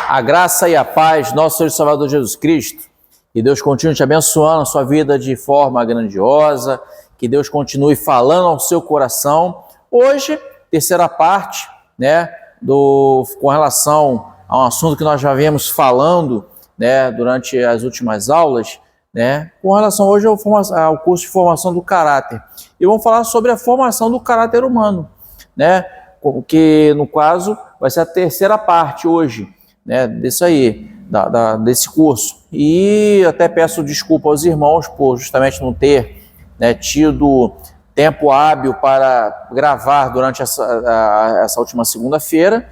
A graça e a paz, nosso Senhor e Salvador Jesus Cristo, que Deus continue te abençoando a sua vida de forma grandiosa, que Deus continue falando ao seu coração. Hoje, terceira parte, com relação a um assunto que nós já viemos falando, durante as últimas aulas, com relação hoje ao curso de formação do caráter. E vamos falar sobre a formação do caráter humano, que no caso vai ser a terceira parte hoje, desse curso. E até peço desculpa aos irmãos por justamente não ter tido tempo hábil para gravar durante essa última segunda-feira.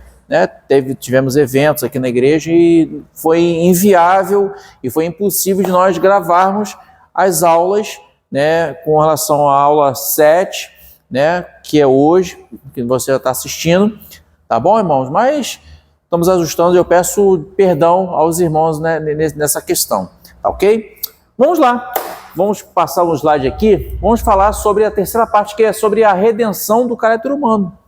Tivemos eventos aqui na igreja e foi inviável e foi impossível de nós gravarmos as aulas, com relação à aula 7, que é hoje, que você já está assistindo, tá bom, irmãos? Mas estamos ajustando e eu peço perdão aos irmãos nessa questão, tá ok? Vamos lá, vamos passar um slide aqui, vamos falar sobre a terceira parte, que é sobre a redenção do caráter humano,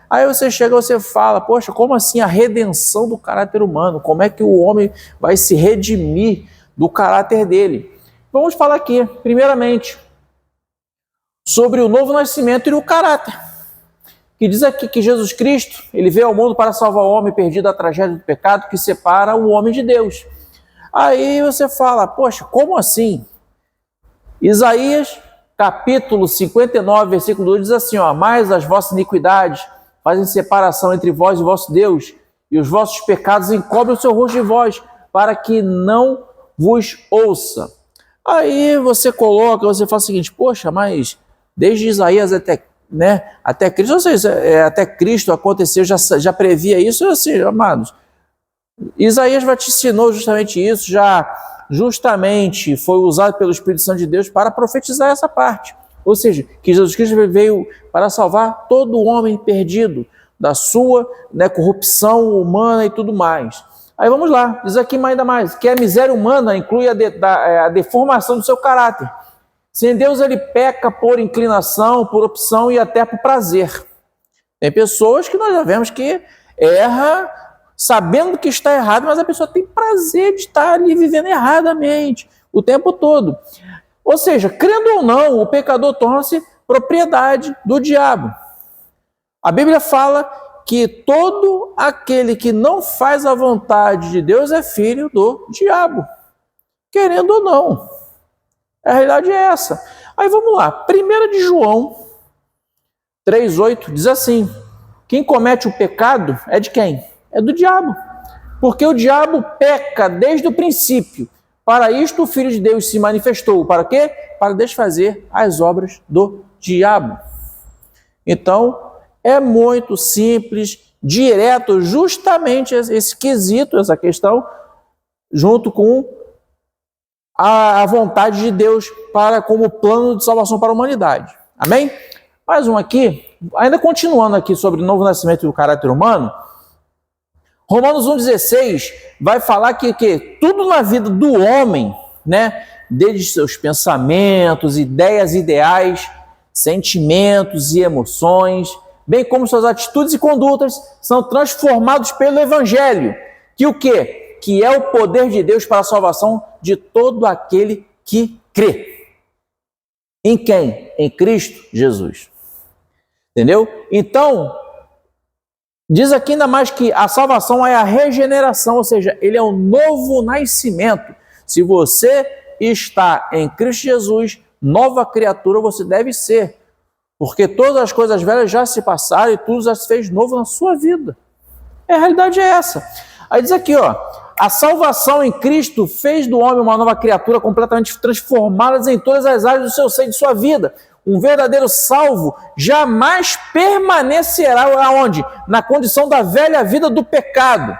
Aí você chega e você fala, poxa, como assim a redenção do caráter humano? Como é que o homem vai se redimir do caráter dele? Vamos falar aqui, primeiramente, sobre o novo nascimento e o caráter. Que diz aqui que Jesus Cristo, ele veio ao mundo para salvar o homem perdido da tragédia do pecado que separa o homem de Deus. Aí você fala, poxa, como assim? Isaías, capítulo 59, versículo 2, diz assim, mas as vossas iniquidades fazem separação entre vós e vosso Deus, e os vossos pecados encobrem o seu rosto de vós, para que não vos ouça. Aí você fala o seguinte, poxa, mas desde Isaías até Cristo, ou seja, até Cristo aconteceu, já previa isso, assim, amados. Isaías vaticinou justamente isso, justamente foi usado pelo Espírito Santo de Deus para profetizar essa parte. Ou seja, que Jesus Cristo veio para salvar todo homem perdido da sua corrupção humana e tudo mais. Aí vamos lá, diz aqui ainda mais, que a miséria humana inclui a deformação do seu caráter. Sem Deus ele peca por inclinação, por opção e até por prazer. Tem pessoas que nós já vemos que erra sabendo que está errado, mas a pessoa tem prazer de estar ali vivendo erradamente o tempo todo. Ou seja, crendo ou não, o pecador torna-se propriedade do diabo. A Bíblia fala que todo aquele que não faz a vontade de Deus é filho do diabo, querendo ou não. A realidade é essa. Aí vamos lá, 1 de João 3,8 diz assim, quem comete o pecado é de quem? É do diabo. Porque o diabo peca desde o princípio. Para isto o Filho de Deus se manifestou. Para quê? Para desfazer as obras do diabo. Então, é muito simples, direto, justamente esse quesito, essa questão, junto com a vontade de Deus como plano de salvação para a humanidade. Amém? Mais um aqui, ainda continuando aqui sobre o novo nascimento do caráter humano, Romanos 1,16 vai falar que tudo na vida do homem, desde seus pensamentos, ideias, ideais, sentimentos e emoções, bem como suas atitudes e condutas, são transformados pelo Evangelho. Que o quê? Que é o poder de Deus para a salvação de todo aquele que crê. Em quem? Em Cristo Jesus. Entendeu? Então, diz aqui ainda mais que a salvação é a regeneração, ou seja, ele é o novo nascimento. Se você está em Cristo Jesus, nova criatura você deve ser, porque todas as coisas velhas já se passaram e tudo já se fez novo na sua vida. A realidade é essa. Aí diz aqui, a salvação em Cristo fez do homem uma nova criatura completamente transformada em todas as áreas do seu ser e de sua vida. Um verdadeiro salvo jamais permanecerá aonde? Na condição da velha vida do pecado.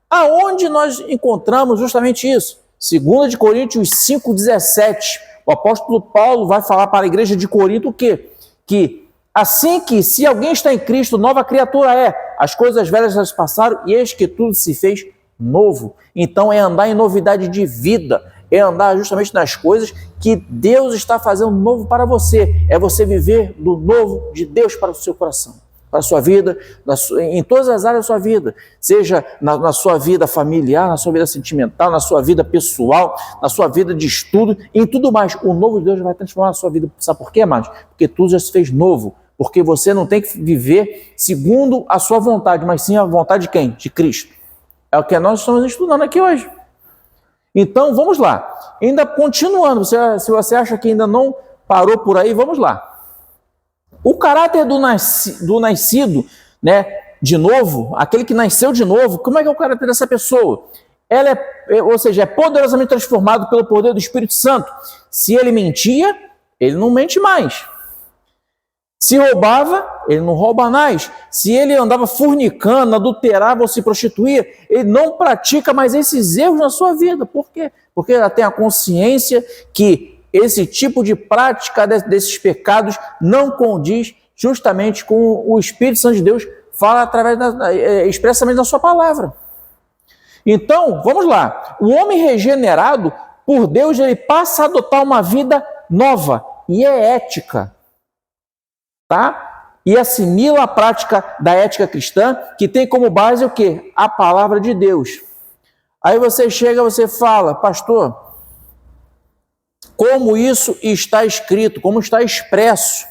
Aonde nós encontramos justamente isso? 2 Coríntios 5,17. O apóstolo Paulo vai falar para a igreja de Corinto o quê? Que assim que, se alguém está em Cristo, nova criatura é. As coisas velhas já se passaram e eis que tudo se fez novo. Então é andar em novidade de vida, é andar justamente nas coisas que Deus está fazendo novo para você. É você viver do novo de Deus para o seu coração, para a sua vida, em todas as áreas da sua vida, seja na sua vida familiar, na sua vida sentimental, na sua vida pessoal, na sua vida de estudo, em tudo mais. O novo de Deus vai transformar a sua vida. Sabe por quê, amados? Porque tudo já se fez novo. Porque você não tem que viver segundo a sua vontade, mas sim a vontade de quem? De Cristo. É o que nós estamos estudando aqui hoje. Então, vamos lá. Ainda continuando, se você acha que ainda não parou por aí, vamos lá. O caráter do nascido, né, de novo, aquele que nasceu de novo, como é que é o caráter dessa pessoa? Ela ou seja, é poderosamente transformado pelo poder do Espírito Santo. Se ele mentia, ele não mente mais. Se roubava, ele não rouba mais. Se ele andava fornicando, adulterava ou se prostituía, ele não pratica mais esses erros na sua vida. Por quê? Porque ela tem a consciência que esse tipo de prática desses pecados não condiz justamente com o Espírito Santo de Deus fala expressamente na sua palavra. Então, vamos lá. O homem regenerado por Deus, ele passa a adotar uma vida nova e é ética. Tá? E assimila a prática da ética cristã, que tem como base o quê? A palavra de Deus. Aí você chega, você fala, pastor, como isso está escrito, como está expresso?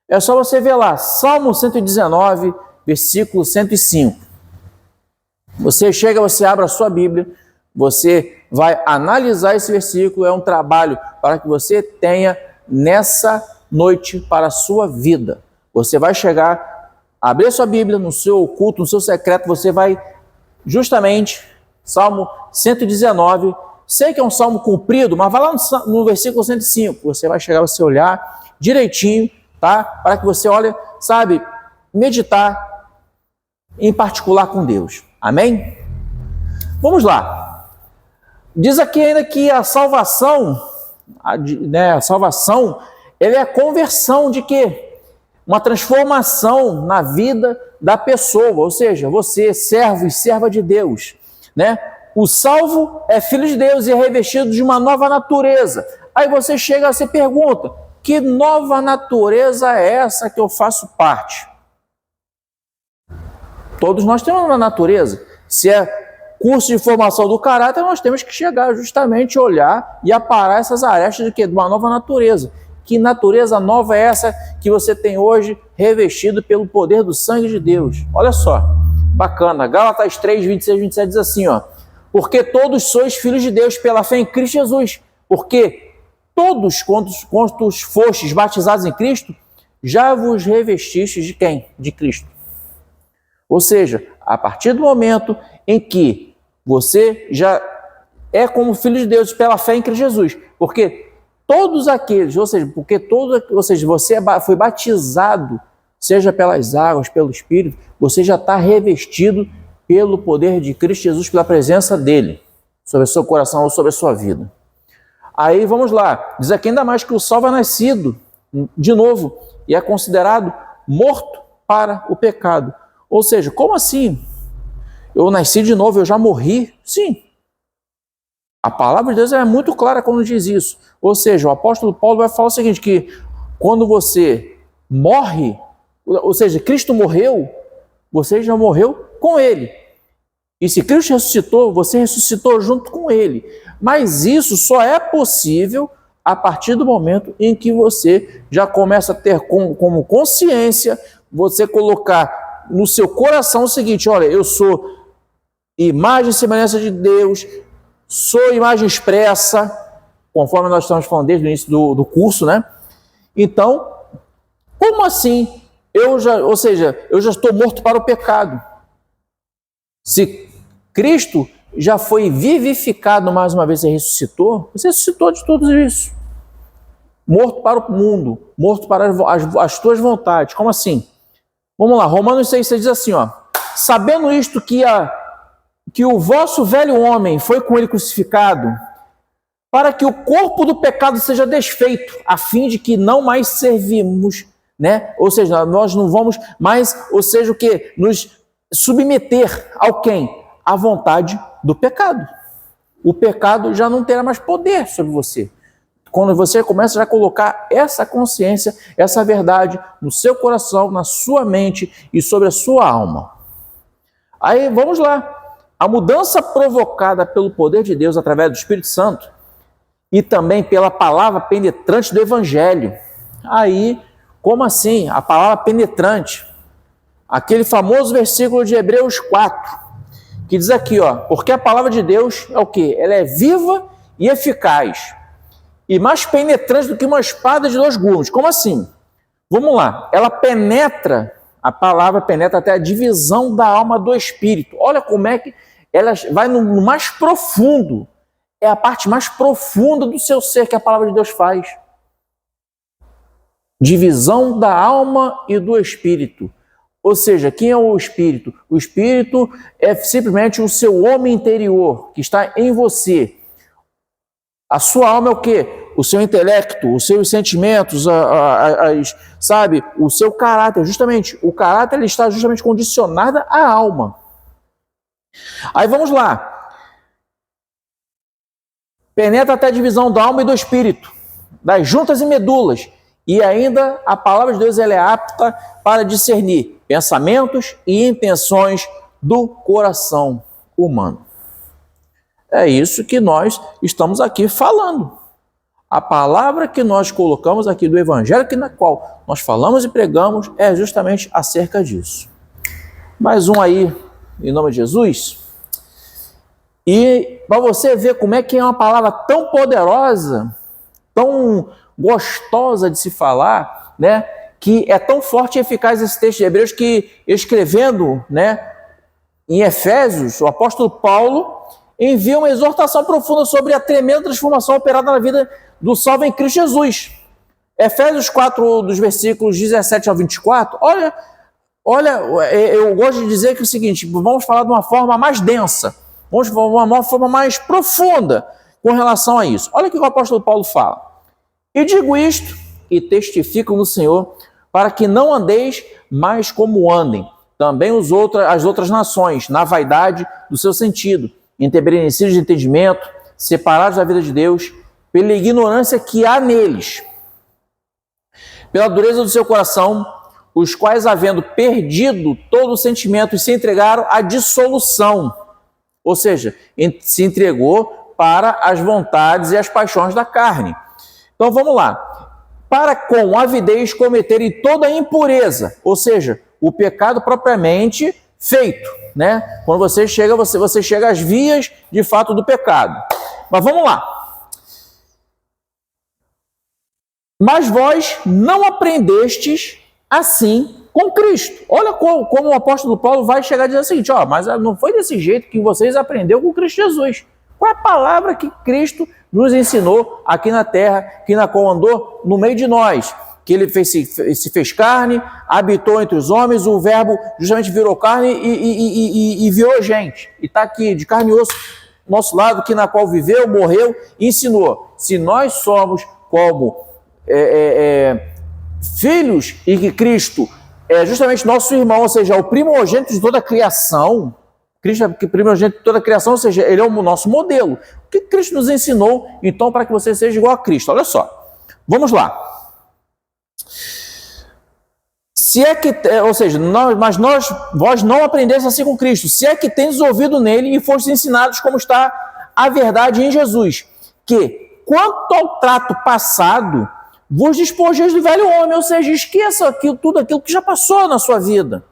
É só você ver lá, Salmo 119, versículo 105. Você chega, você abre a sua Bíblia, você vai analisar esse versículo, é um trabalho para que você tenha nessa noite para a sua vida. Você vai chegar, abrir a sua Bíblia no seu oculto, no seu secreto, você vai justamente, Salmo 119, sei que é um salmo comprido, mas vai lá no versículo 105, você vai chegar, você olhar direitinho, tá? Para que você olhe, sabe, meditar em particular com Deus. Amém? Vamos lá. Diz aqui ainda que a salvação, ele é a conversão de quê? Uma transformação na vida da pessoa, ou seja, você, servo e serva de Deus, né? O salvo é filho de Deus e é revestido de uma nova natureza. Aí você chega e se pergunta, que nova natureza é essa que eu faço parte? Todos nós temos uma natureza. Se é curso de formação do caráter, nós temos que chegar justamente a olhar e aparar essas arestas de uma nova natureza. Que natureza nova é essa que você tem hoje, revestido pelo poder do sangue de Deus? Olha só, bacana. Gálatas 3, 26, 27 diz assim, ó. Porque todos sois filhos de Deus pela fé em Cristo Jesus. Porque todos quantos fostes batizados em Cristo, já vos revestistes de quem? De Cristo. Ou seja, a partir do momento em que você já é como filho de Deus pela fé em Cristo Jesus, porque todos aqueles, ou seja, você foi batizado, seja pelas águas, pelo Espírito, você já está revestido pelo poder de Cristo Jesus, pela presença dele, sobre o seu coração ou sobre a sua vida. Aí vamos lá, diz aqui ainda mais que o salvo é nascido de novo e é considerado morto para o pecado. Ou seja, como assim? Eu nasci de novo, eu já morri? Sim. A palavra de Deus é muito clara quando diz isso. Ou seja, o apóstolo Paulo vai falar o seguinte, que quando você morre, ou seja, Cristo morreu, você já morreu com ele. E se Cristo ressuscitou, você ressuscitou junto com ele. Mas isso só é possível a partir do momento em que você já começa a ter como consciência, você colocar no seu coração o seguinte, olha, eu sou imagem e semelhança de Deus, sou imagem expressa, conforme nós estamos falando desde o início do curso, né? Então, como assim? Eu já estou morto para o pecado. Se Cristo já foi vivificado mais uma vez e ressuscitou, você ressuscitou de tudo isso. Morto para o mundo, morto para as tuas vontades. Como assim? Vamos lá, Romanos 6,6 diz assim, ó, sabendo isto que o vosso velho homem foi com ele crucificado, para que o corpo do pecado seja desfeito, a fim de que não mais servimos, né? Ou seja, nós não vamos mais, ou seja, o que? Nos submeter ao quem? À vontade do pecado. O pecado já não terá mais poder sobre você. quando você começa a colocar essa consciência, essa verdade no seu coração, na sua mente e sobre a sua alma. Aí, vamos lá. A mudança provocada pelo poder de Deus através do Espírito Santo e também pela palavra penetrante do Evangelho. Aí, como assim? A palavra penetrante. Aquele famoso versículo de Hebreus 4, que diz aqui, ó, porque a palavra de Deus é o quê? Ela é viva e eficaz, e mais penetrante do que uma espada de 2 gumes. Como assim? Vamos lá. Ela penetra, a palavra penetra até a divisão da alma do espírito. Olha como é que ela vai no mais profundo. É a parte mais profunda do seu ser que a palavra de Deus faz. Divisão da alma e do espírito. Ou seja, quem é o espírito? O espírito é simplesmente o seu homem interior, que está em você. A sua alma é o quê? O seu intelecto, os seus sentimentos, sabe? O seu caráter. Justamente, o caráter ele está justamente condicionado à alma. Aí vamos lá. Penetra até a divisão da alma e do espírito, das juntas e medulas. E ainda a palavra de Deus ela é apta para discernir pensamentos e intenções do coração humano. É isso que nós estamos aqui falando. A palavra que nós colocamos aqui do Evangelho, na qual nós falamos e pregamos, é justamente acerca disso. Mais um aí, em nome de Jesus. E para você ver como é que é uma palavra tão poderosa, tão gostosa de se falar, né? Que é tão forte e eficaz esse texto de Hebreus que, escrevendo, né, em Efésios, o apóstolo Paulo envia uma exortação profunda sobre a tremenda transformação operada na vida do salvo em Cristo Jesus. Efésios 4, dos versículos 17 ao 24, olha, eu gosto de dizer que é o seguinte, vamos falar de uma forma mais densa, vamos falar de uma forma mais profunda com relação a isso. Olha o que o apóstolo Paulo fala. E digo isto, e testifico no Senhor, para que não andeis mais como andem também as outras nações, na vaidade do seu sentido, entebrecidos de entendimento, separados da vida de Deus, pela ignorância que há neles, pela dureza do seu coração, os quais, havendo perdido todo o sentimento, se entregaram à dissolução, ou seja, se entregou para as vontades e as paixões da carne. Então vamos lá. Para com avidez cometerem toda a impureza, ou seja, o pecado propriamente feito, né? Quando você chega às vias de fato do pecado. Mas vamos lá. Mas vós não aprendestes assim com Cristo. Olha como o apóstolo Paulo vai chegar a dizer o seguinte, ó, mas não foi desse jeito que vocês aprenderam com Cristo Jesus. Qual é a palavra que Cristo nos ensinou aqui na terra, que na qual andou no meio de nós? Que ele se fez carne, habitou entre os homens, o verbo justamente virou carne e virou gente. E está aqui, de carne e osso, nosso lado, que na qual viveu, morreu e ensinou. Se nós somos como filhos e que Cristo é justamente nosso irmão, ou seja, o primogênito de toda a criação, Cristo é o primogênito de toda a criação, ou seja, ele é o nosso modelo. O que Cristo nos ensinou, então, para que você seja igual a Cristo? Olha só, vamos lá. Se é que, ou seja, vós não aprendestes assim com Cristo, se é que tendes ouvido nele e fostes ensinados como está a verdade em Jesus, que, quanto ao trato passado, vos despojeis do velho homem, ou seja, esqueça tudo aquilo que já passou na sua vida.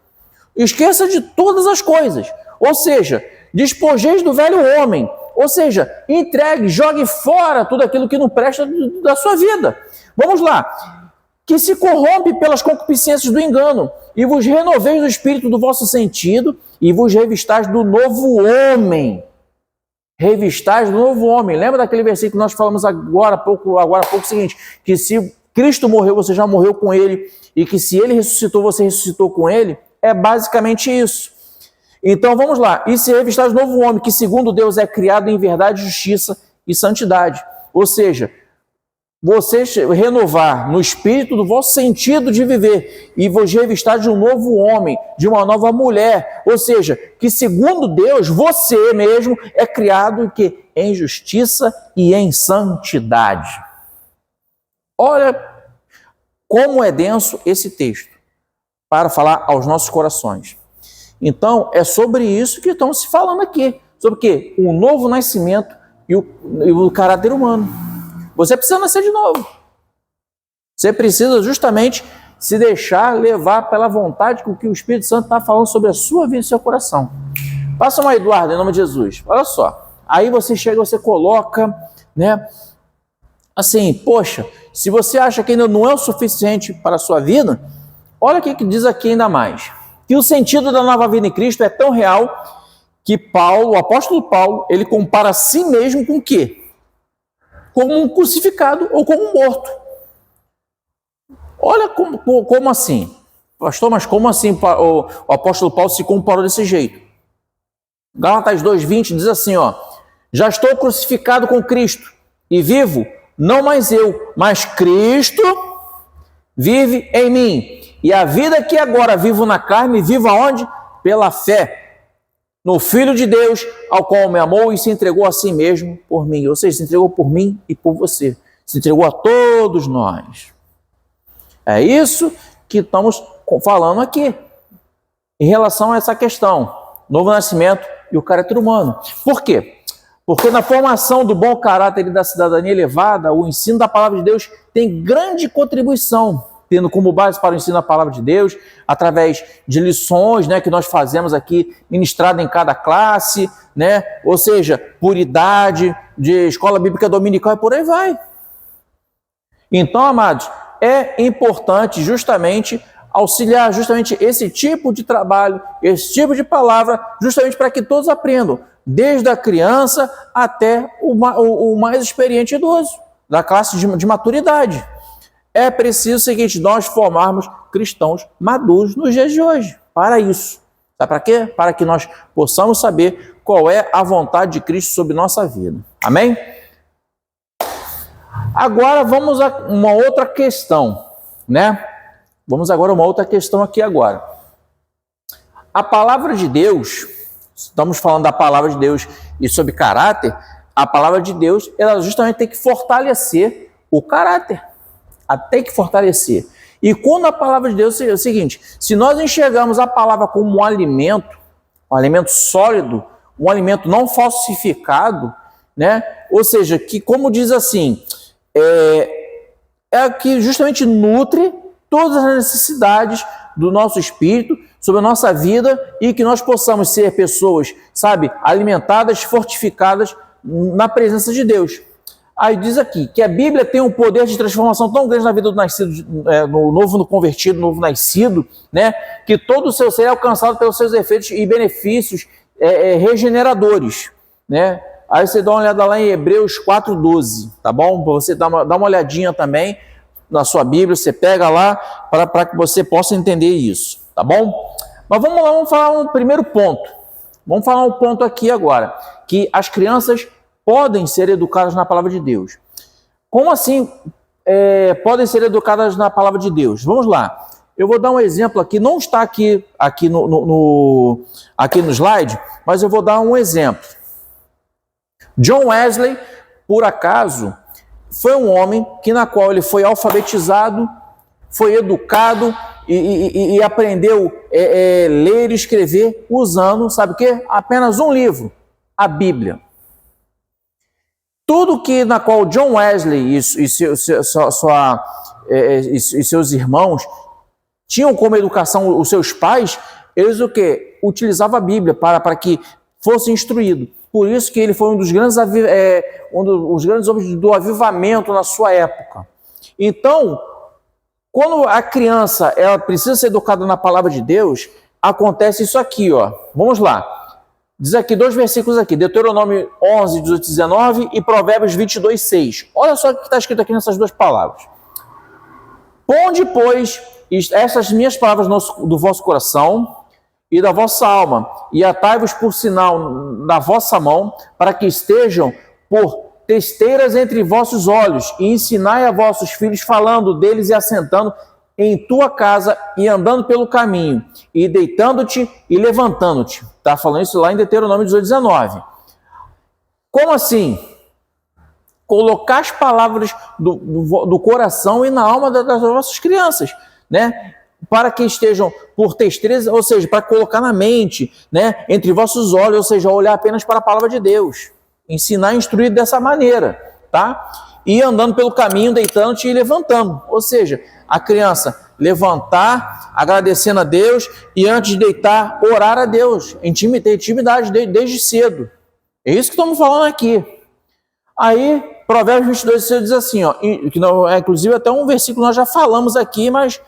Esqueça de todas as coisas. Ou seja, despojeis do velho homem. Ou seja, entregue, jogue fora tudo aquilo que não presta da sua vida. Vamos lá. Que se corrompe pelas concupiscências do engano, e vos renoveis do espírito do vosso sentido, e vos revistais do novo homem. Revistais do novo homem. Lembra daquele versículo que nós falamos agora há pouco o seguinte, que se Cristo morreu, você já morreu com ele, e que se ele ressuscitou, você ressuscitou com ele? É basicamente isso. Então vamos lá, e se revistar de novo homem, que segundo Deus é criado em verdade, justiça e santidade. Ou seja, você renovar no espírito do vosso sentido de viver e vos revistar de um novo homem, de uma nova mulher. Ou seja, que segundo Deus, você mesmo é criado em justiça e em santidade. Olha como é denso esse texto para falar aos nossos corações. Então, é sobre isso que estamos se falando aqui. Sobre o quê? O novo nascimento e o caráter humano. Você precisa nascer de novo. Você precisa justamente se deixar levar pela vontade com que o Espírito Santo está falando sobre a sua vida e seu coração. Passa uma, Eduardo, em nome de Jesus. Olha só. Aí você chega, você coloca, né? Assim, poxa, se você acha que ainda não é o suficiente para a sua vida, olha o que diz aqui ainda mais. Que o sentido da nova vida em Cristo é tão real que Paulo, o apóstolo Paulo, ele compara a si mesmo com o quê? Como um crucificado ou como um morto. Olha como assim? Pastor, mas como assim o apóstolo Paulo se comparou desse jeito? Gálatas 2:20 diz assim, ó: já estou crucificado com Cristo e vivo, não mais eu, mas Cristo vive em mim. E a vida que agora vivo na carne, vivo aonde? Pela fé no Filho de Deus, ao qual me amou e se entregou a si mesmo por mim. Ou seja, se entregou por mim e por você. Se entregou a todos nós. É isso que estamos falando aqui, em relação a essa questão, novo nascimento e o caráter humano. Por quê? Porque na formação do bom caráter e da cidadania elevada, o ensino da palavra de Deus tem grande contribuição, tendo como base para o ensino da palavra de Deus, através de lições, né, que nós fazemos aqui, ministrada em cada classe, né, ou seja, puridade, de escola bíblica dominical e por aí vai. Então, amados, é importante justamente auxiliar justamente esse tipo de trabalho, esse tipo de palavra, justamente para que todos aprendam, desde a criança até o mais experiente idoso, da classe de maturidade. É preciso o seguinte, nós formarmos cristãos maduros nos dias de hoje, para isso. Sabe para quê? Para que nós possamos saber qual é a vontade de Cristo sobre nossa vida. Amém? Agora vamos a uma outra questão, né? Vamos agora a uma outra questão aqui agora. A palavra de Deus, estamos falando da palavra de Deus e sobre caráter, a palavra de Deus, ela justamente tem que fortalecer o caráter. Tem que fortalecer. E quando a palavra de Deus é o seguinte, se nós enxergamos a palavra como um alimento sólido, um alimento não falsificado, né? Ou seja, que como diz assim, é que justamente nutre todas as necessidades do nosso espírito, sobre a nossa vida, e que nós possamos ser pessoas, sabe, alimentadas, fortificadas na presença de Deus. Aí diz aqui que a Bíblia tem um poder de transformação tão grande na vida do nascido, no novo convertido, novo nascido, né, que todo o seu ser é alcançado pelos seus efeitos e benefícios regeneradores, né? Aí você dá uma olhada lá em Hebreus 4:12, tá bom? Para você dar uma olhadinha também na sua Bíblia, você pega lá para que você possa entender isso, tá bom? Mas vamos lá, vamos falar um primeiro ponto. Vamos falar um ponto aqui agora, que as crianças podem ser educadas na palavra de Deus. Como assim podem ser educadas na palavra de Deus? Vamos lá. Eu vou dar um exemplo aqui, não está aqui no slide, mas eu vou dar um exemplo. John Wesley, por acaso, foi um homem na qual ele foi alfabetizado, foi educado e aprendeu ler e escrever usando, sabe o quê? Apenas um livro, a Bíblia. Tudo na qual John Wesley e seus irmãos tinham como educação os seus pais, eles o quê? Utilizavam a Bíblia para que fosse instruído. Por isso que ele foi um dos grandes homens do avivamento na sua época. Então, quando a criança ela precisa ser educada na palavra de Deus, acontece isso aqui, ó. Vamos lá. Diz aqui 2 versículos aqui, Deuteronômio 11, 18, 19 e Provérbios 22, 6. Olha só o que está escrito aqui nessas duas palavras. Ponde, pois, essas minhas palavras do vosso coração e da vossa alma, e atai-vos por sinal na vossa mão, para que estejam por testeiras entre vossos olhos, e ensinai a vossos filhos, falando deles e assentando em tua casa e andando pelo caminho, e deitando-te e levantando-te. Está falando isso lá em Deuteronômio 18, 19. Como assim? colocar as palavras do coração e na alma das vossas crianças, né? Para que estejam por destreza, ou seja, para colocar na mente, né? Entre vossos olhos, ou seja, olhar apenas para a palavra de Deus. Ensinar e instruir dessa maneira, tá? E andando pelo caminho, deitando-te e levantando. Ou seja, a criança levantar, agradecendo a Deus e antes de deitar, orar a Deus. Ter intimidade desde cedo. É isso que estamos falando aqui. Aí, Provérbios 22 diz assim, ó, que não, inclusive até um versículo nós já falamos aqui, mas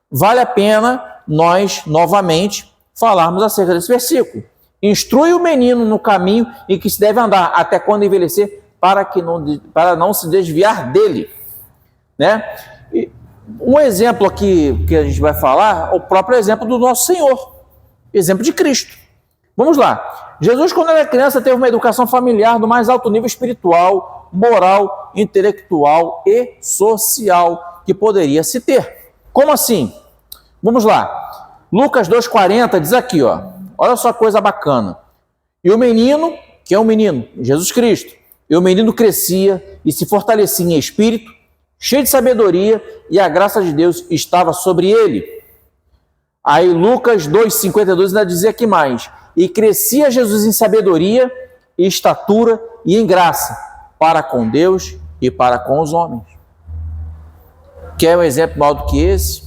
vale a pena nós, novamente, falarmos acerca desse versículo. Instrui o menino no caminho em que se deve andar, até quando envelhecer, para não se desviar dele. Né? E um exemplo aqui que a gente vai falar, o próprio exemplo do nosso Senhor, exemplo de Cristo. Vamos lá. Jesus, quando era criança, teve uma educação familiar do mais alto nível espiritual, moral, intelectual e social que poderia se ter. Como assim? Vamos lá. Lucas 2,40 diz aqui, ó. Olha só que coisa bacana. E o menino, que é um menino, Jesus Cristo, e o menino crescia e se fortalecia em espírito, cheio de sabedoria, e a graça de Deus estava sobre ele. Aí Lucas 2,52 ainda dizia aqui mais. E crescia Jesus em sabedoria, e estatura e em graça, para com Deus e para com os homens. Quer um exemplo maior do que esse?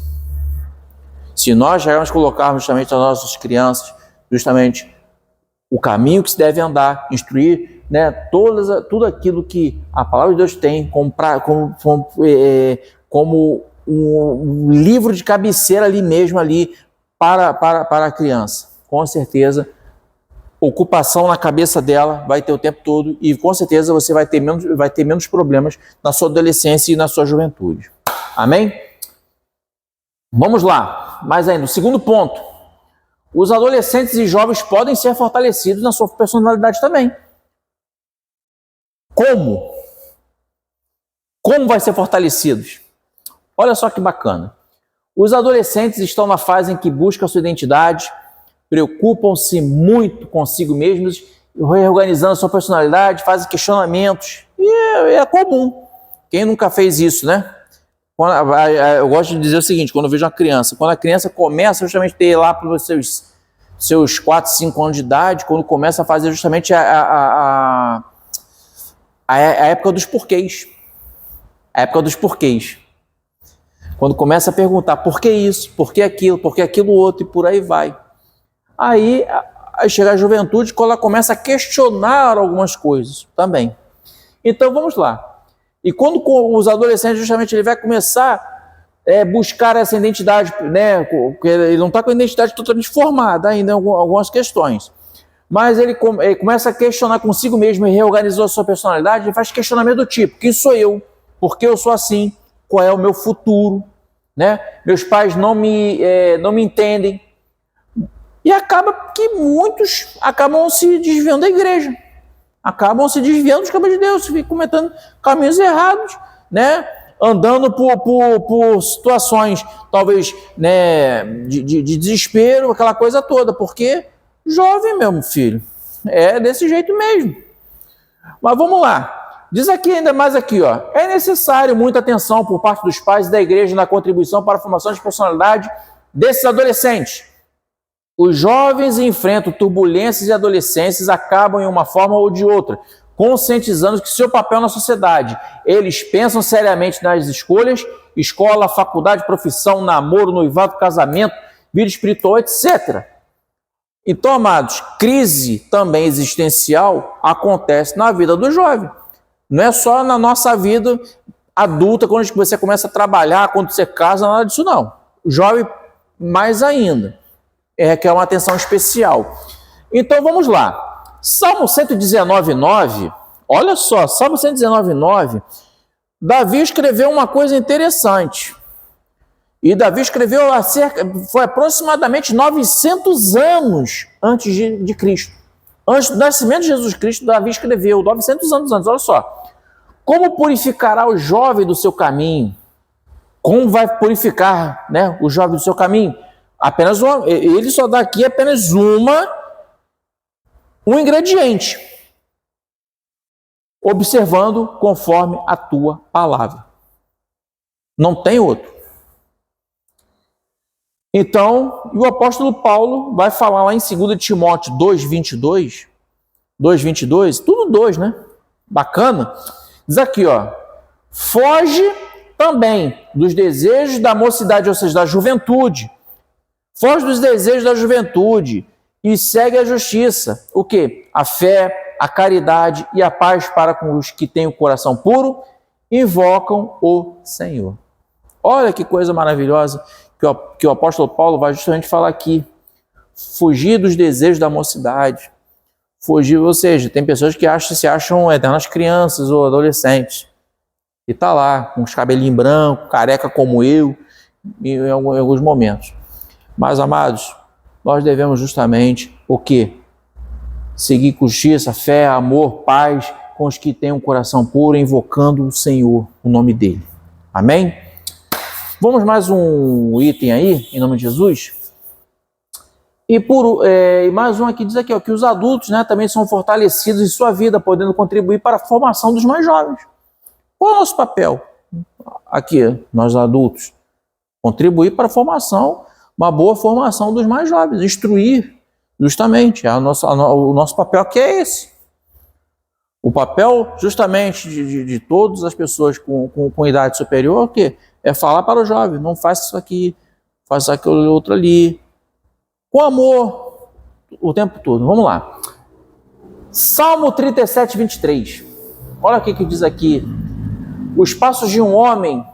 Se nós chegarmos a colocar justamente as nossas crianças, justamente o caminho que se deve andar, instruir, né, tudo aquilo que a palavra de Deus tem como um livro de cabeceira ali mesmo, ali para a criança. Com certeza, ocupação na cabeça dela vai ter o tempo todo e com certeza você vai ter menos problemas na sua adolescência e na sua juventude. Amém? Vamos lá. Mais ainda, o segundo ponto. Os adolescentes e jovens podem ser fortalecidos na sua personalidade também. Como? Como vai ser fortalecidos? Olha só que bacana. Os adolescentes estão na fase em que buscam a sua identidade, preocupam-se muito consigo mesmos, reorganizando a sua personalidade, fazem questionamentos. E é comum. Quem nunca fez isso, né? Eu gosto de dizer o seguinte, quando eu vejo uma criança, quando a criança começa justamente a ter lá para os seus 4, 5 anos de idade, quando começa a fazer justamente a época dos porquês. A época dos porquês. Quando começa a perguntar por que isso, por que aquilo outro e por aí vai. Aí chega a juventude quando ela começa a questionar algumas coisas também. Então vamos lá. E quando os adolescentes justamente ele vai começar a buscar essa identidade, né? Ele não está com a identidade totalmente formada ainda em algumas questões. Mas ele começa a questionar consigo mesmo e reorganizou a sua personalidade, ele faz questionamento do tipo, quem sou eu? Por que eu sou assim? Qual é o meu futuro? Né? Meus pais não me entendem. E acaba que muitos acabam se desviando da igreja. Acabam se desviando dos caminhos de Deus, ficam cometendo caminhos errados, né? Andando por situações, talvez, né, de desespero, aquela coisa toda, porque jovem, meu filho, é desse jeito mesmo. Mas vamos lá, diz aqui ainda mais aqui, ó, é necessário muita atenção por parte dos pais e da igreja na contribuição para a formação de personalidade desses adolescentes. Os jovens enfrentam turbulências e adolescências, acabam em uma forma ou de outra, conscientizando que seu papel na sociedade. Eles pensam seriamente nas escolhas, escola, faculdade, profissão, namoro, noivado, casamento, vida espiritual, etc. Então, amados, crise também existencial acontece na vida do jovem. Não é só na nossa vida adulta, quando você começa a trabalhar, quando você casa, nada disso não. O jovem, mais ainda. Requer uma atenção especial. Então vamos lá. Salmo 119,9, olha só, Salmo 119,9, Davi escreveu uma coisa interessante. E Davi escreveu foi aproximadamente 900 anos antes de Cristo. Antes do nascimento de Jesus Cristo, Davi escreveu 900 anos antes, olha só. Como purificará o jovem do seu caminho? Como vai purificar, né, o jovem do seu caminho? Apenas ele só dá aqui apenas um ingrediente. observando conforme a tua palavra. Não tem outro. Então, o apóstolo Paulo vai falar lá em 2 Timóteo 2:22, tudo 2, né? Bacana. Diz aqui, ó, foge também dos desejos da mocidade, ou seja, da juventude. Foge dos desejos da juventude e segue a justiça. O quê? A fé, a caridade e a paz para com os que têm o coração puro, invocam o Senhor. Olha que coisa maravilhosa que o apóstolo Paulo vai justamente falar aqui. Fugir dos desejos da mocidade. Fugir, ou seja, tem pessoas que se acham eternas crianças ou adolescentes. E tá lá, com os cabelinhos brancos, careca como eu, em alguns momentos. Mas, amados, nós devemos justamente o quê? Seguir com justiça, fé, amor, paz, com os que têm um coração puro, invocando o Senhor, o nome dele. Amém? Vamos mais um item aí, em nome de Jesus? E mais um aqui diz aqui, ó, que os adultos, né, também são fortalecidos em sua vida, podendo contribuir para a formação dos mais jovens. Qual é o nosso papel aqui, nós adultos? Contribuir para a formação, uma boa formação dos mais jovens, instruir, justamente. O nosso papel aqui é esse. O papel, justamente, de todas as pessoas com idade superior, que é falar para o jovem, não faça isso aqui, faça aquilo outro ali, com amor, o tempo todo. Vamos lá. Salmo 37:23. Olha o que diz aqui. Os passos de um homem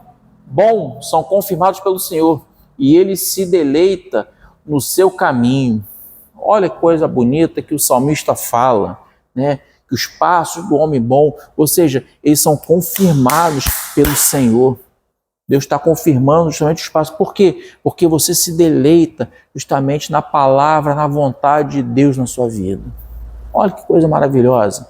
bom são confirmados pelo Senhor, e ele se deleita no seu caminho. Olha que coisa bonita que o salmista fala, né? Que os passos do homem bom, ou seja, eles são confirmados pelo Senhor. Deus está confirmando justamente os passos. Por quê? Porque você se deleita justamente na palavra, na vontade de Deus na sua vida. Olha que coisa maravilhosa.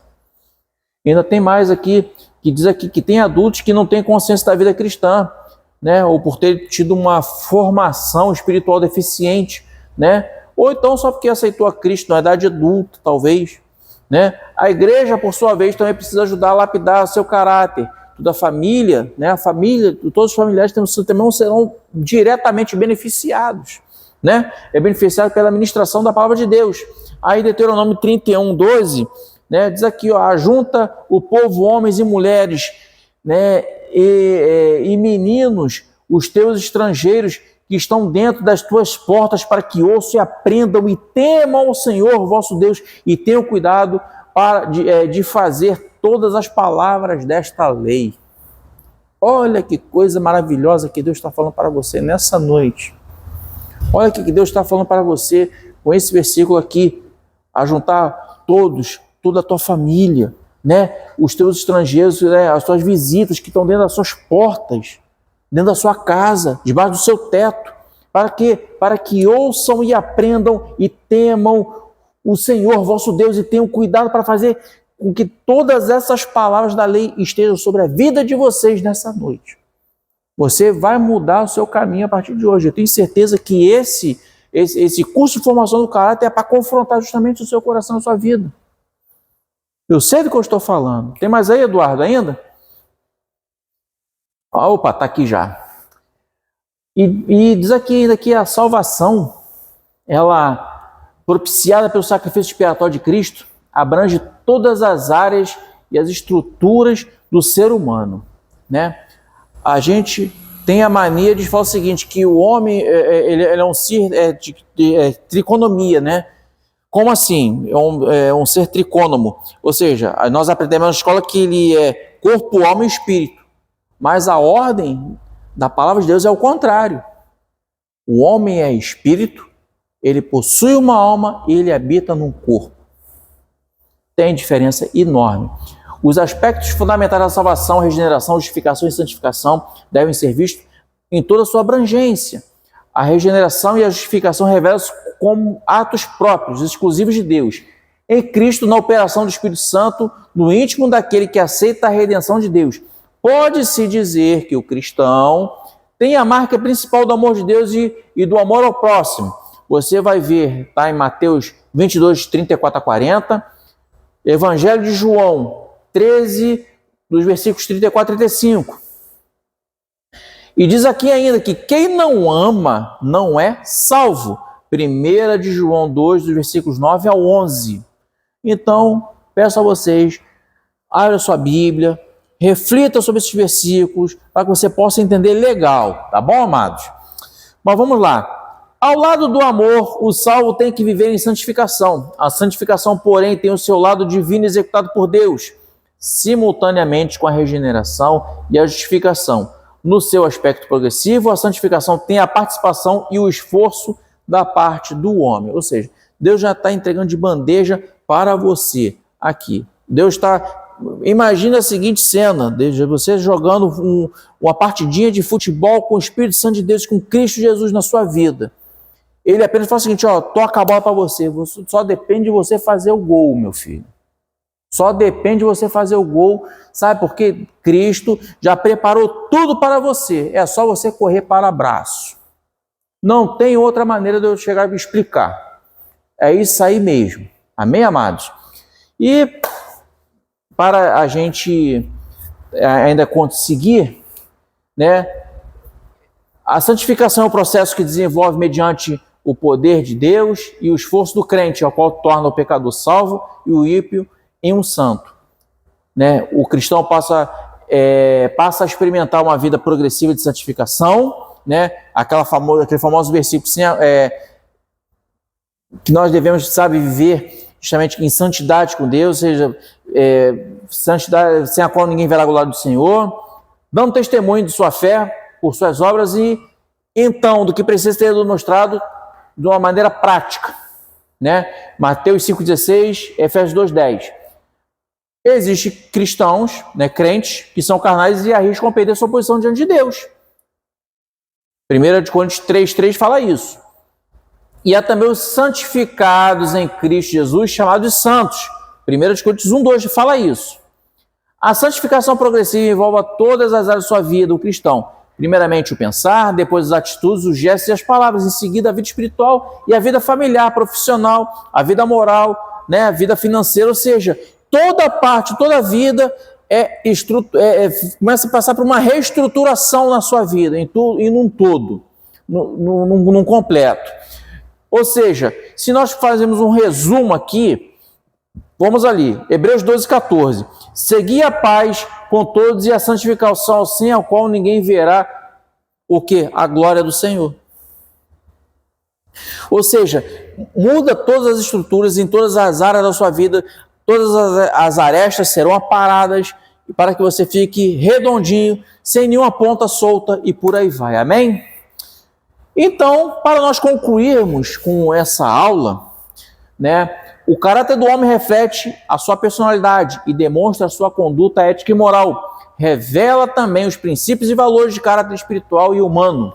E ainda tem mais aqui, que diz aqui que tem adultos que não têm consciência da vida cristã, né? Ou por ter tido uma formação espiritual deficiente, né? Ou então só porque aceitou a Cristo na idade adulta, talvez, né? A igreja, por sua vez, também precisa ajudar a lapidar o seu caráter. Toda a família, né? A família, todos os familiares também serão diretamente beneficiados, né? É beneficiado pela ministração da palavra de Deus. Aí Deuteronômio 31:12, né? Diz aqui, ó, ajunta o povo, homens e mulheres, né? E meninos, os teus estrangeiros que estão dentro das tuas portas, para que ouçam e aprendam e temam o Senhor, vosso Deus, e tenham cuidado de fazer todas as palavras desta lei. Olha que coisa maravilhosa que Deus está falando para você nessa noite. Olha o que Deus está falando para você com esse versículo aqui. Ajuntar toda a tua família, né? Os teus estrangeiros, né? As tuas visitas que estão dentro das suas portas, dentro da sua casa, debaixo do seu teto. Para quê? Para que ouçam e aprendam e temam o Senhor, vosso Deus, e tenham cuidado para fazer com que todas essas palavras da lei estejam sobre a vida de vocês nessa noite. Você vai mudar o seu caminho a partir de hoje. Eu tenho certeza que esse curso de formação do caráter é para confrontar justamente o seu coração, a sua vida. Eu sei do que eu estou falando. Tem mais aí, Eduardo, ainda? Opa, está aqui já. E diz aqui ainda que a salvação, ela, propiciada pelo sacrifício expiatório de Cristo, abrange todas as áreas e as estruturas do ser humano, né? A gente tem a mania de falar o seguinte, que o homem ele é um ser de triconomia, né? Como assim? É um ser tricônomo. Ou seja, nós aprendemos na escola que ele é corpo, alma e espírito. Mas a ordem da palavra de Deus é o contrário. O homem é espírito, ele possui uma alma e ele habita num corpo. Tem diferença enorme. Os aspectos fundamentais da salvação, regeneração, justificação e santificação devem ser vistos em toda a sua abrangência. A regeneração e a justificação revelam-se como atos próprios, exclusivos de Deus. Em Cristo, na operação do Espírito Santo, no íntimo daquele que aceita a redenção de Deus. Pode-se dizer que o cristão tem a marca principal do amor de Deus e do amor ao próximo. Você vai ver, tá, em Mateus 22, 34 a 40, Evangelho de João 13, dos versículos 34 e 35. E diz aqui ainda que quem não ama não é salvo. 1 de João 2, dos versículos 9 ao 11. Então, peço a vocês, abra sua Bíblia, reflita sobre esses versículos, para que você possa entender legal, tá bom, amados? Mas vamos lá. Ao lado do amor, o salvo tem que viver em santificação. A santificação, porém, tem o seu lado divino executado por Deus, simultaneamente com a regeneração e a justificação. No seu aspecto progressivo, a santificação tem a participação e o esforço da parte do homem. Ou seja, Deus já está entregando de bandeja para você aqui. Deus está... Imagina a seguinte cena, você jogando uma partidinha de futebol com o Espírito Santo de Deus, com Cristo Jesus na sua vida. Ele apenas fala o seguinte, ó, toca a bola para você, só depende de você fazer o gol, meu filho. Só depende de você fazer o gol, sabe? Porque Cristo já preparou tudo para você, é só você correr para o abraço. Não tem outra maneira de eu chegar e explicar. É isso aí mesmo. Amém, amados? E para a gente ainda conseguir, né? A santificação é um processo que desenvolve mediante o poder de Deus e o esforço do crente, ao qual torna o pecador salvo e o ímpio em um santo. Né? O cristão passa a experimentar uma vida progressiva de santificação, né? Aquele famoso versículo que nós devemos, viver justamente em santidade com Deus, ou seja, santidade sem a qual ninguém verá a glória do Senhor, dando testemunho de sua fé por suas obras e, então, do que precisa ser demonstrado de uma maneira prática. Né? Mateus 5,16, Efésios 2,10. Existem cristãos, né, crentes, que são carnais e arriscam perder sua posição diante de Deus. 1 Coríntios 3,3 fala isso. E há também os santificados em Cristo Jesus, chamados de santos. 1 Coríntios 1,2 fala isso. A santificação progressiva envolve todas as áreas da sua vida, o cristão. Primeiramente o pensar, depois as atitudes, os gestos e as palavras, em seguida a vida espiritual e a vida familiar, profissional, a vida moral, né, a vida financeira, ou seja, toda parte, toda a vida começa a passar por uma reestruturação na sua vida, em num todo, num completo. Ou seja, se nós fazemos um resumo aqui, vamos ali, Hebreus 12,14. Segui a paz com todos e a santificação, sem a qual ninguém verá o quê? A glória do Senhor. Ou seja, muda todas as estruturas em todas as áreas da sua vida, todas as arestas serão aparadas para que você fique redondinho, sem nenhuma ponta solta e por aí vai. Amém? Então, para nós concluirmos com essa aula, né, o caráter do homem reflete a sua personalidade e demonstra a sua conduta ética e moral. Revela também os princípios e valores de caráter espiritual e humano.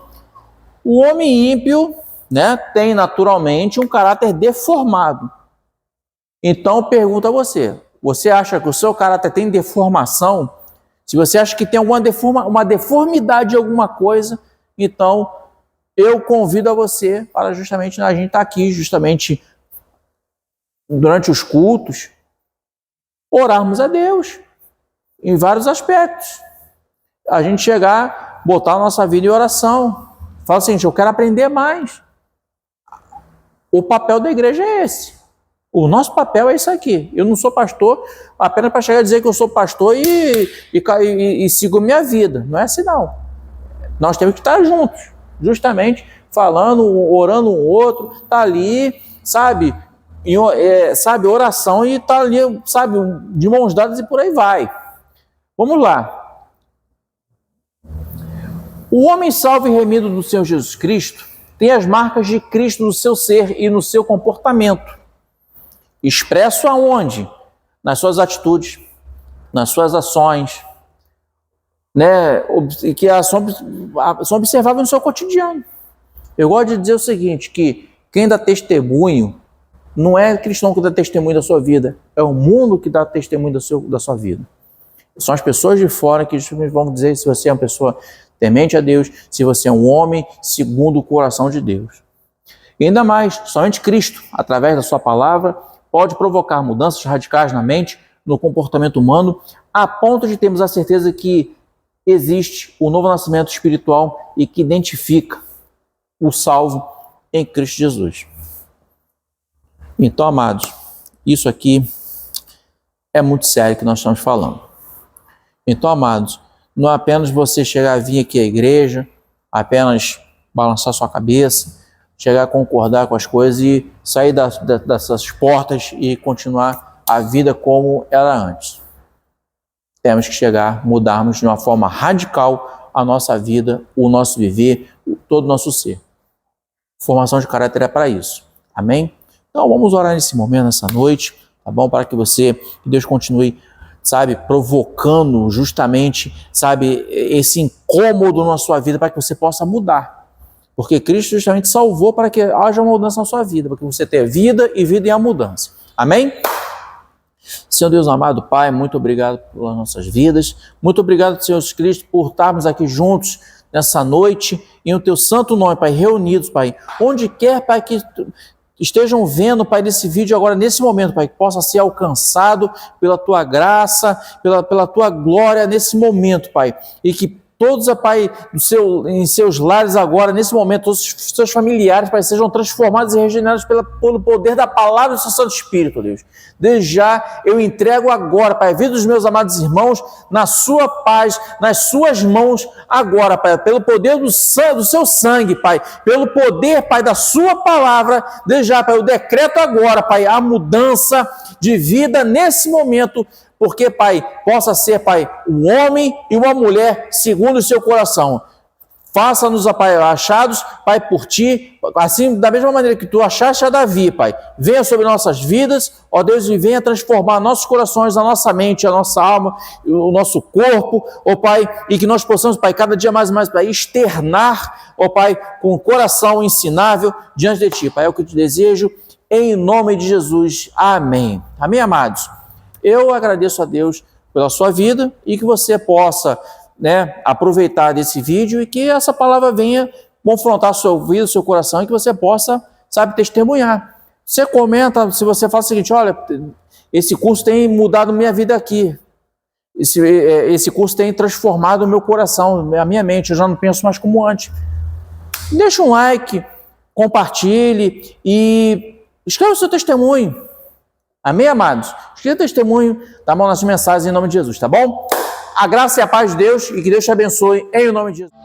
O homem ímpio, né, tem naturalmente um caráter deformado. Então, eu pergunto a você, você acha que o seu caráter tem deformação? Se você acha que tem uma deformidade de alguma coisa, então eu convido a você para justamente a gente estar aqui, justamente durante os cultos, orarmos a Deus em vários aspectos. A gente chegar, botar a nossa vida em oração. Fala assim, eu quero aprender mais. O papel da igreja é esse. O nosso papel é isso aqui. Eu não sou pastor apenas para chegar a dizer que eu sou pastor e sigo minha vida. Não é assim, não. Nós temos que estar juntos, justamente falando, orando um outro, tá ali, sabe, oração e tá ali, sabe, de mãos dadas e por aí vai. Vamos lá. O homem salvo e remido do Senhor Jesus Cristo tem as marcas de Cristo no seu ser e no seu comportamento. Expresso aonde? Nas suas atitudes, nas suas ações, né, que são observáveis no seu cotidiano. Eu gosto de dizer o seguinte, que quem dá testemunho não é cristão que dá testemunho da sua vida, é o mundo que dá testemunho da sua vida. São as pessoas de fora que vão dizer se você é uma pessoa temente a Deus, se você é um homem segundo o coração de Deus. E ainda mais, somente Cristo, através da sua palavra, pode provocar mudanças radicais na mente, no comportamento humano, a ponto de termos a certeza que existe o novo nascimento espiritual e que identifica o salvo em Cristo Jesus. Então, amados, isso aqui é muito sério que nós estamos falando. Então, amados, não é apenas você chegar a vir aqui à igreja, apenas balançar sua cabeça, chegar a concordar com as coisas e sair dessas portas e continuar a vida como era antes. Temos que chegar, mudarmos de uma forma radical a nossa vida, o nosso viver, todo o nosso ser. Formação de caráter é para isso. Amém? Então vamos orar nesse momento, nessa noite, tá bom? Para que Deus continue, sabe, provocando justamente, sabe, esse incômodo na sua vida para que você possa mudar. Porque Cristo justamente salvou para que haja uma mudança na sua vida, para que você tenha vida e vida em a mudança. Amém? Senhor Deus amado, Pai, muito obrigado pelas nossas vidas. Muito obrigado, Senhor Jesus Cristo, por estarmos aqui juntos nessa noite, em o Teu santo nome, Pai, reunidos, Pai. Onde quer, Pai, que estejam vendo, Pai, desse vídeo agora, nesse momento, Pai, que possa ser alcançado pela Tua graça, pela Tua glória nesse momento, Pai. E que todos, Pai, em seus lares agora, nesse momento, todos os seus familiares, Pai, sejam transformados e regenerados pelo poder da palavra do seu Santo Espírito, Deus. Desde já, eu entrego agora, Pai, a vida dos meus amados irmãos, na sua paz, nas suas mãos, agora, Pai, pelo poder do seu sangue, Pai, pelo poder, Pai, da sua palavra, desde já, Pai, eu decreto agora, Pai, a mudança de vida nesse momento, porque, Pai, possa ser, Pai, um homem e uma mulher segundo o seu coração. Faça-nos, Pai, achados, Pai, por Ti, assim, da mesma maneira que Tu achaste a Davi, Pai. Venha sobre nossas vidas, ó Deus, e venha transformar nossos corações, a nossa mente, a nossa alma, o nosso corpo, ó Pai, e que nós possamos, Pai, cada dia mais e mais, Pai, externar, ó Pai, com o coração ensinável diante de Ti. Pai, é o que eu te desejo, em nome de Jesus. Amém. Amém, amados? Eu agradeço a Deus pela sua vida e que você possa, aproveitar desse vídeo e que essa palavra venha confrontar sua vida, seu coração e que você possa, sabe, testemunhar. Você comenta, se você fala o seguinte, olha, esse curso tem mudado minha vida aqui, esse curso tem transformado o meu coração, a minha mente, eu já não penso mais como antes. Deixa um like, compartilhe e escreva o seu testemunho. Amém, amados? Escreva testemunho, tá bom? Nas mensagens em nome de Jesus, tá bom? A graça e a paz de Deus e que Deus te abençoe em nome de Jesus.